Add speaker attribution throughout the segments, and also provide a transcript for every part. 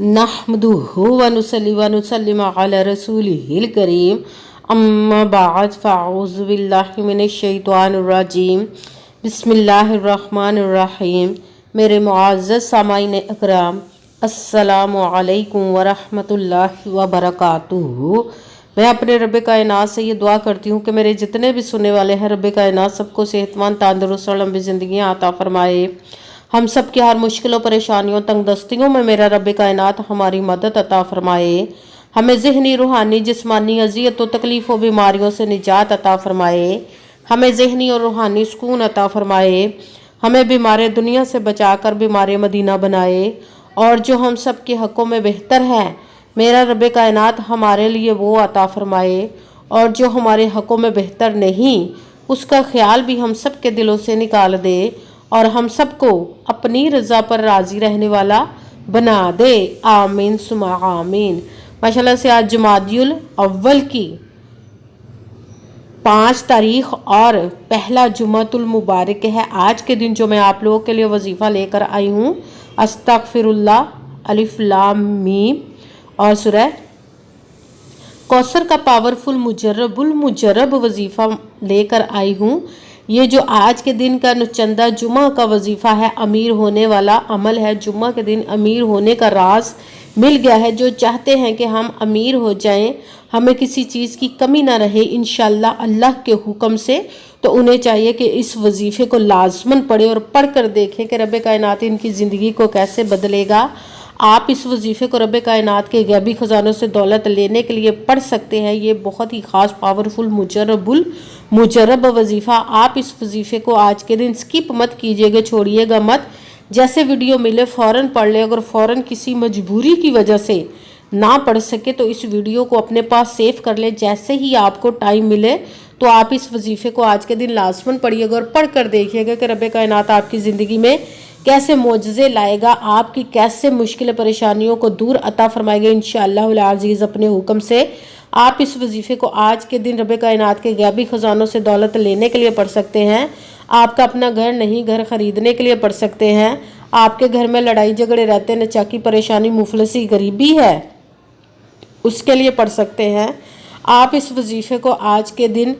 Speaker 1: नहमदुहु व नुसल्ली व नुसल्लिमु अला रसूलिहिल करीम अम्मा बाद फ़अऊज़ु बिल्लाहि मिनश शैतानिर रजीम बिस्मिल्लाहिर रहमानिर रहीम। मेरे मुअज़्ज़ज़ सामाईन अकराम, अस्सलामु अलैकुम व रहमतुल्लाहि व बरकातुहू। मैं अपने रब कायनात से ये दुआ करती हूँ कि मेरे जितने भी सुनने वाले हैं, रब कायनात सबको सेहतमंद, तंदुरुस्त और लंबी ज़िंदगियाँ अता फरमाए। हम सब की हर मुश्किलों, परेशानियों, तंगदस्तियों में मेरा रब कायनात हमारी मदद अता फरमाए। हमें ज़हनी, रूहानी, जिस्मानी अज़ियतों, तकलीफ़ों, बीमारियों से निजात अता फरमाए। हमें ज़हनी और रूहानी सुकून अता फरमाए। हमें बीमार दुनिया से बचाकर बीमार मदीना बनाए। और जो हम सब के हक़ों में बेहतर है, मेरा रब कायनात हमारे लिए वो अता फरमाए। और जो हमारे हक़ों में बेहतर नहीं, उसका ख्याल भी हम सब के दिलों से निकाल दे और हम सबको अपनी रज़ा पर राज़ी रहने वाला बना दे। आमीन सुमा आमीन। माशाल्लाह से आज जुमादियुल अव्वल की 5 तारीख और पहला जुमातुल मुबारक है। आज के दिन जो मैं आप लोगों के लिए वजीफ़ा लेकर आई हूँ, अस्तगफिरुल्लाह, अलिफ लाम मीम और सूरह कौसर का पावरफुल मुजर्रब वजीफ़ा लेकर आई हूँ। ये जो आज के दिन का नुचंदा जुमा का वजीफ़ा है, अमीर होने वाला अमल है। जुम्मा के दिन अमीर होने का राज मिल गया है। जो चाहते हैं कि हम अमीर हो जाएं, हमें किसी चीज़ की कमी ना रहे इंशाअल्लाह अल्लाह के हुक्म से, तो उन्हें चाहिए कि इस वजीफ़े को लाजमन पढ़े और पढ़ कर देखें कि रब कायनात इनकी ज़िंदगी को कैसे बदलेगा। आप इस वजीफ़े को रब कायनात के गैबी ख़जानों से दौलत लेने के लिए पढ़ सकते हैं। ये बहुत ही ख़ास, पावरफुल, मुजर्रब वजीफ़ा। आप इस वजीफ़े को आज के दिन स्किप मत कीजिएगा, छोड़िएगा मत। जैसे वीडियो मिले फ़ौरन पढ़ ले। अगर फ़ौरन किसी मजबूरी की वजह से ना पढ़ सके तो इस वीडियो को अपने पास सेव कर ले। जैसे ही आपको टाइम मिले तो आप इस वजीफ़े को आज के दिन लाजमन पढ़िएगा और पढ़ कर देखिएगा कि रब कायनात आपकी ज़िंदगी में कैसे मोजज़े लाएगा, आपकी कैसे मुश्किल परेशानियों को दूर अता फरमाएगा इंशाअल्लाह अज़ीज़ अपने हुक्म से। आप इस वजीफ़े को आज के दिन रब कायनात के गैबी ख़जानों से दौलत लेने के लिए पढ़ सकते हैं। आपका अपना घर नहीं, घर ख़रीदने के लिए पढ़ सकते हैं। आपके घर में लड़ाई झगड़े रहते हैं, नचाकी, परेशानी, मुफलसी, गरीबी है, उसके लिए पढ़ सकते हैं। आप इस वजीफ़े को आज के दिन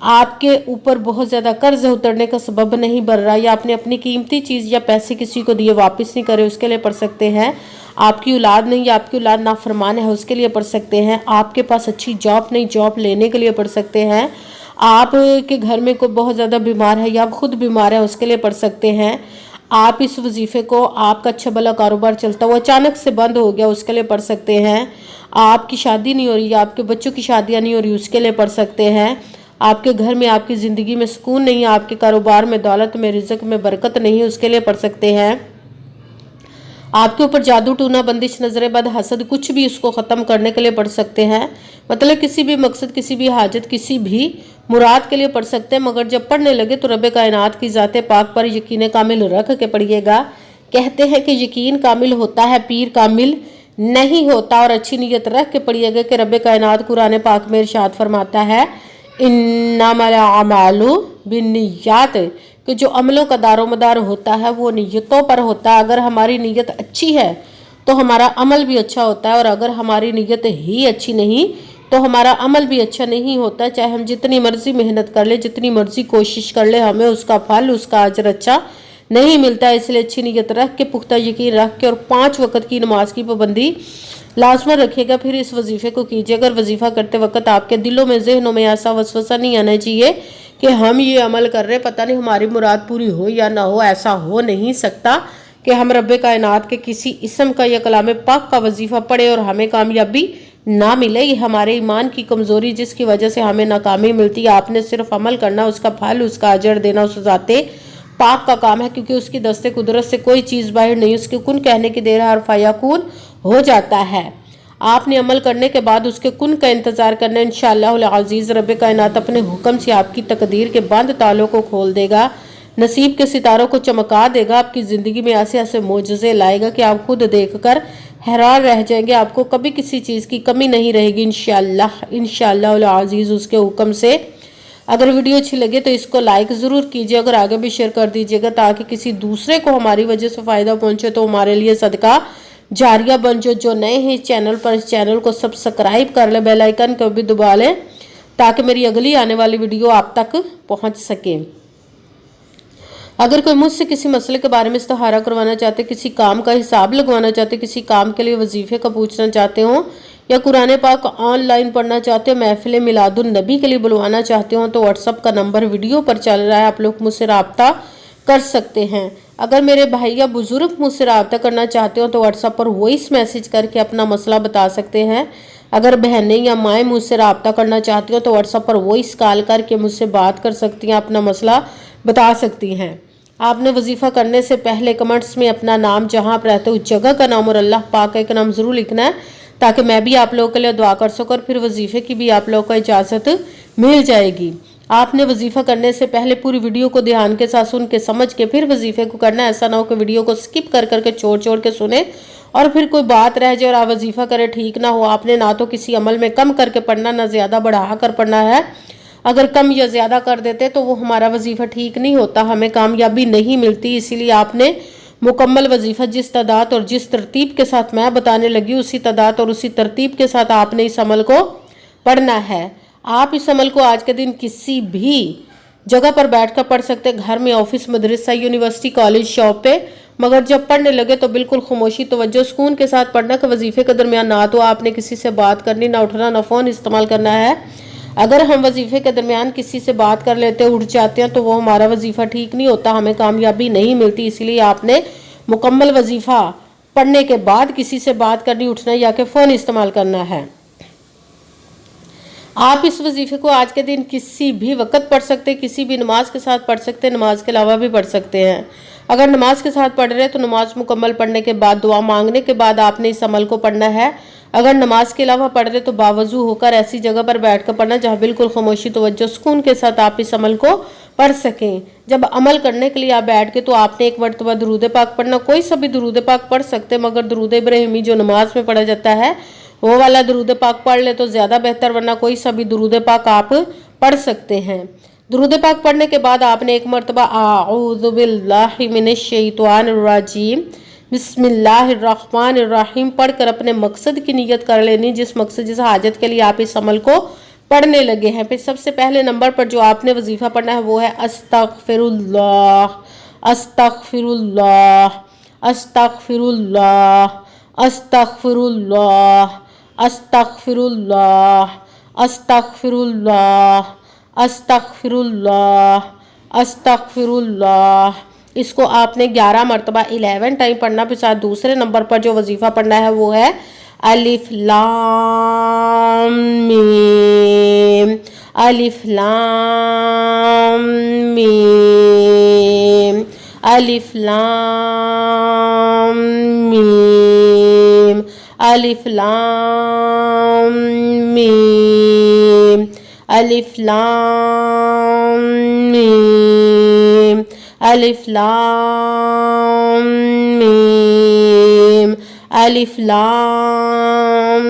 Speaker 1: आपके ऊपर बहुत ज़्यादा कर्ज उतरने का सबब नहीं बन रहा, या आपने अपनी कीमती चीज़ या पैसे किसी को दिए वापस नहीं करे, उसके लिए पढ़ सकते हैं। आपकी औलाद नहीं, या आपकी औलाद नाफरमान है, उसके लिए पढ़ सकते हैं। आपके पास अच्छी जॉब नहीं, जॉब लेने के लिए पढ़ सकते हैं। आपके घर में कोई बहुत ज़्यादा बीमार है या आप खुद बीमार है, उसके लिए पढ़ सकते हैं। आप इस वजीफ़े को आपका अच्छा भला कारोबार चलता हुआ अचानक से बंद हो गया, उसके लिए पढ़ सकते हैं। आपकी शादी नहीं हो रही या आपके बच्चों की शादियाँ नहीं हो रही, उसके लिए पढ़ सकते हैं। आपके घर में, आपकी ज़िंदगी में सुकून नहीं, आपके कारोबार में, दौलत में, रिज़्क़ में बरकत नहीं, उसके लिए पढ़ सकते हैं। आपके ऊपर जादू, टूना, बंदिश, नजर बद, हसद, कुछ भी उसको ख़त्म करने के लिए पढ़ सकते हैं। मतलब किसी भी मकसद, किसी भी हाजत, किसी भी मुराद के लिए पढ़ सकते हैं। मगर जब पढ़ने लगे तो रब कायनात की ज़ात पाक पर यकीन कामिल रख के पढ़िएगा। कहते हैं कि यकीन कामिल होता है, पीर कामिल नहीं होता। और अच्छी नीयत रख के पढ़िएगा कि रब कायनात कुरान पाक में इरशाद फरमाता है, इन्नमल अमालु बिन्नियात, कि जो अमलों का दारोमदार होता है वो नीयतों पर होता है। अगर हमारी नीयत अच्छी है तो हमारा अमल भी अच्छा होता है, और अगर हमारी नीयत ही अच्छी नहीं तो हमारा अमल भी अच्छा नहीं होता। चाहे हम जितनी मर्जी मेहनत कर ले, जितनी मर्जी कोशिश कर ले, हमें उसका फल, उसका अजर अच्छा नहीं मिलता। इसलिए अच्छी नीयत रख के, पुख्ता यकीन रख के, और 5 वक्त की नमाज की पाबंदी लाजमन रखिएगा। फिर इस वजीफ़े को कीजिए। अगर वजीफ़ा करते वक्त आपके दिलों में, जहनों में ऐसा वसवसा नहीं आना चाहिए कि हम ये अमल कर रहे, पता नहीं हमारी मुराद पूरी हो या ना हो। ऐसा हो नहीं सकता कि हम रब कायनात के किसी इसम का या कलाम पाक का वजीफ़ा पढ़े और हमें कामयाबी ना मिले। ये हमारे ईमान की कमज़ोरी, जिसकी वजह से हमें नाकामी मिलती है। आपने सिर्फ अमल करना, उसका फल, उसका अजर देना उस ज़ाते पाक का काम है, क्योंकि उसकी दस्ते कुदरत से कोई चीज़ बाहर नहीं। उसके कुन कहने की देर हर फयाकुन हो जाता है। आपने अमल करने के बाद उसके कुन का इंतज़ार करना। इंशाअल्लाह अज़ीज़ रब कायनात अपने हुक्म से आपकी तकदीर के बंद तालों को खोल देगा, नसीब के सितारों को चमका देगा, आपकी ज़िंदगी में ऐसे ऐसे मोजज़े लाएगा कि आप खुद देखकर हैरान रह जाएंगे। आपको कभी किसी चीज़ की कमी नहीं रहेगी इंशाअल्लाह अज़ीज़ उसके हुक्म से। अगर वीडियो अच्छी लगे तो इसको लाइक ज़रूर कीजिए, अगर आगे भी शेयर कर दीजिएगा ताकि किसी दूसरे को हमारी वजह से फ़ायदा पहुँचे तो हमारे लिए सदका जारिया बन जो नए हैं इस चैनल पर, इस चैनल को सब्सक्राइब कर ले, बेल आइकन को भी दबा लें ताकि मेरी अगली आने वाली वीडियो आप तक पहुंच सके। अगर कोई मुझसे किसी मसले के बारे में इस्तिखारा करवाना चाहते, किसी काम का हिसाब लगवाना चाहते, किसी काम के लिए वजीफे का पूछना चाहते हो, या कुरान पाक ऑनलाइन पढ़ना चाहते हो, महफिल मिलादुन नबी के लिए बुलवाना चाहते हो, तो व्हाट्सअप का नंबर वीडियो पर चल रहा है, आप लोग मुझसे रब्ता कर सकते हैं। अगर मेरे भाई या बुजुर्ग मुझसे रब्ता करना चाहते हो तो व्हाट्सएप पर वॉइस मैसेज करके अपना मसला बता सकते हैं। अगर बहनें या माएँ मुझसे रब्ता करना चाहती हो तो व्हाट्सएप पर वॉइस कॉल करके मुझसे बात कर सकती हैं, अपना मसला बता सकती हैं। आपने वजीफ़ा करने से पहले कमेंट्स में अपना नाम, जहाँ आप रहते हो उस जगह का नाम और अल्लाह पाक का एक नाम ज़रूर लिखना है ताकि मैं भी आप लोगों के लिए दुआ कर सकूँ और फिर वजीफ़े की भी आप लोगों को इजाज़त मिल जाएगी। आपने वजीफ़ा करने से पहले पूरी वीडियो को ध्यान के साथ सुन के समझ के फिर वजीफ़े को करना है। ऐसा ना हो कि वीडियो को स्किप कर करके छोड़ के सुने और फिर कोई बात रह जाए और आप वजीफ़ा करें, ठीक ना हो। आपने ना तो किसी अमल में कम करके पढ़ना, ना ज़्यादा बढ़ा कर पढ़ना है। अगर कम या ज़्यादा कर देते तो वो हमारा वजीफ़ा ठीक नहीं होता, हमें कामयाबी नहीं मिलती। इसीलिए आपने मुकम्मल वजीफ़ा जिस तादाद और जिस तरतीब के साथ मैं बताने लगी उसी तादाद और उसी तरतीब के साथ आपने इस अमल को पढ़ना है। आप इस अमल को आज के दिन किसी भी जगह पर बैठकर पढ़ सकते हैं, घर में, ऑफिस, मदरसा, यूनिवर्सिटी, कॉलेज, शॉप पे। मगर जब पढ़ने लगे तो बिल्कुल खामोशी, तवज्जो, सुकून के साथ पढ़ना कि वजीफ़े के दरमियान ना तो आपने किसी से बात करनी, ना उठना, ना फ़ोन इस्तेमाल करना है। अगर हम वजीफ़े के दरमियान किसी से बात कर लेते, उठ जाते हैं तो वो हमारा वजीफ़ा ठीक नहीं होता, हमें कामयाबी नहीं मिलती। इसीलिए आपने मुकम्मल वजीफ़ा पढ़ने के बाद किसी से बात करनी, उठना या कि फ़ोन इस्तेमाल करना है। आप इस वजीफ़े को आज के दिन किसी भी वक्त पढ़ सकते, किसी भी नमाज के साथ पढ़ सकते, नमाज के अलावा भी पढ़ सकते हैं। अगर नमाज के साथ पढ़ रहे हैं तो नमाज मुकम्मल पढ़ने के बाद, दुआ मांगने के बाद आपने इस अमल को पढ़ना है। अगर नमाज के अलावा पढ़ रहे तो बावजू होकर ऐसी जगह पर बैठ कर पढ़ना जहाँ बिल्कुल खामोशी, तवज्जो, सुकून के साथ आप इस अमल को पढ़ सकें। जब अमल करने के लिए आप बैठ के तो आपने एक मरतबा दुरूद पाक पढ़ना, कोई सा भी दुरूद पाक पढ़ सकते, मगर दुरूद इब्राहिमी जो नमाज में पढ़ा जाता है वो वाला दुरूद पाक पढ़ ले तो ज़्यादा बेहतर, वरना कोई सा भी दुरूद पाक आप पढ़ सकते हैं। दुरूद पाक पढ़ने के बाद आपने एक मरतबा आऊज़ु बिल्लाहि मिनश शैतानिर रजीम बिस्मिल्लाहिर्रहमानिर्रहीम पढ़कर अपने मकसद की नियत कर लेनी, जिस मकसद, जिस हाजत के लिए आप इस अमल को पढ़ने लगे हैं। फिर सबसे पहले नंबर पर जो आपने वजीफ़ा पढ़ना है वो है अस्तगफिरुल्लाह, अस्तगफिरुल्लाह, अस्तगफिरुल्लाह, अस्तगफिरुल्लाह, अस्तगफिरुल्लाह, अस्तगफिरुल्लाह, अस्तगफिरुल्लाह, अस्तगफिरुल्लाह। इसको आपने 11 मरतबा 11 टाइम पढ़ना। फिर साथ दूसरे नंबर पर जो वजीफ़ा पढ़ना है वो है अलिफ लाम मीम, अलिफ लाम मीम, अलिफ लाम मीम, अलिफ लाम मीम, अलिफ लाम मीम, अलिफ लाम मीम, अलिफ लाम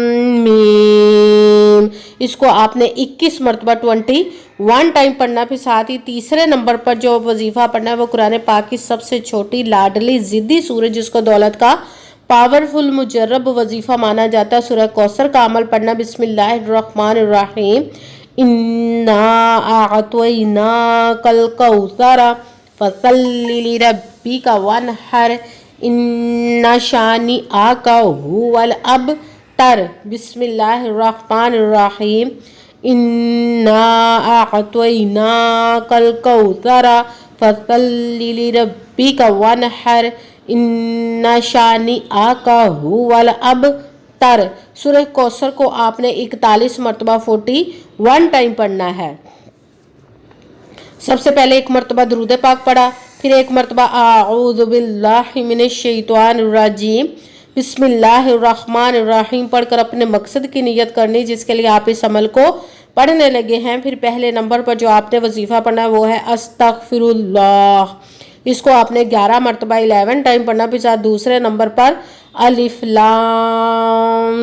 Speaker 1: मीम। इसको आपने 21 मरतबा 21 टाइम पढ़ना। फिर साथ ही तीसरे नंबर पर जो वजीफ़ा पढ़ना है वो कुरान पाक की सबसे छोटी, लाडली, ज़िद्दी सूरत, जिसको दौलत का पावरफुल मुजर्रब वजीफ़ा माना जाता है, सूरह कौसर का अमल पढ़ना। बिस्मिल्लाहिर्रहमानिर्रहीम इन्ना अअतैनाकल कौसर फसल्लि लिरब्बिका वन्हर इन्ना शानिअका हुवल अबतर। बिस्मिल्लाहिर्रहमानिर्रहीम इन्ना अअतैनाकल कौसर फसल्लि लिरब्बिका वन्हर इन्ना शानिअका हुवल अबतर। सूरह कौसर को आपने 41 मरतबा 41 टाइम पढ़ना है। सबसे पहले एक मरतबा दुरूद पाक पढ़ा, फिर एक मरतबा आऊज़ु बिल्लाहि मिनश शैतानिर रजीम बिस्मिल्लाहिर्रहमानिर्रहीम पढ़कर अपने मकसद की नियत करनी, जिसके लिए आप इस अमल को पढ़ने लगे हैं। फिर पहले नंबर पर जो आपने वजीफ़ा पढ़ना है वो है अस्तगफिरुल्लाह। इसको आपने 11 मरतबा 11 टाइम पढ़ना। फिर साथ दूसरे नंबर पर अलिफ लाम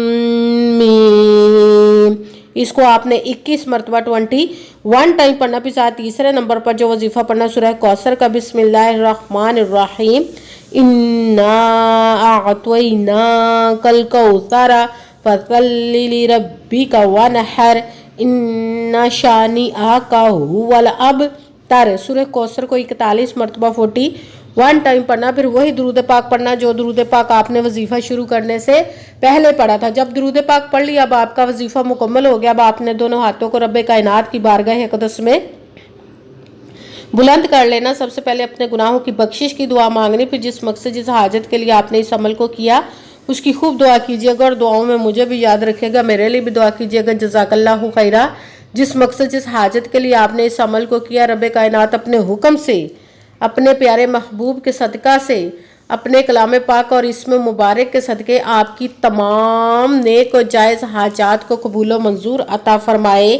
Speaker 1: मीम, इसको आपने 21 मरतबा 21 टाइम पढ़ना। फिर साथ तीसरे नंबर पर जो वजीफ़ा पढ़ना सूरह कौसर का बिस्मिल्लाहिर्रहमानिर्रहीम इन्ना अअतैनाकल कौसर फसल्लि लिरब्बिका वनहर इन्ना शानिअका हुवल अबतर। सूरह कौसर को 41 मरतबा 41 टाइम पढ़ना, फिर वही दुरूद पाक पढ़ना जो दुरूद पाक आपने वजीफ़ा शुरू करने से पहले पढ़ा था। जब दुरूद पाक पढ़ लिया, अब आपका वजीफ़ा मुकम्मल हो गया। अब आपने दोनों हाथों को रब्बे कायनात की बारगाह अक़दस में बुलंद कर लेना। सबसे पहले अपने गुनाहों की बख्शिश की दुआ मांगनी, फिर जिस मकसद जिस हाजत के लिए आपने इस अमल को किया उसकी खूब दुआ कीजिएगा और दुआओं में मुझे भी याद रखिएगा, मेरे लिए भी दुआ कीजिएगा। जज़ाकल्लाहु खैरा। जिस मकसद जिस हाजत के लिए आपने इस अमल को किया, रब्बे कायनात अपने हुक्म से, अपने प्यारे महबूब के सदका से, अपने कलाम पाक और इसमें मुबारक के सदके आपकी तमाम नेक और जायज़ हाजात को कबूल व मंजूर अता फरमाए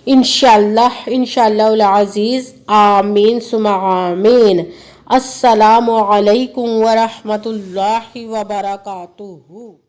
Speaker 1: इंशाअल्लाह इंशाअल्लाह अज़ीज़। आमीन सुम्मा आमीन। अस्सलामु अलैकुम व रहमतुल्लाहि व बरकातुहू।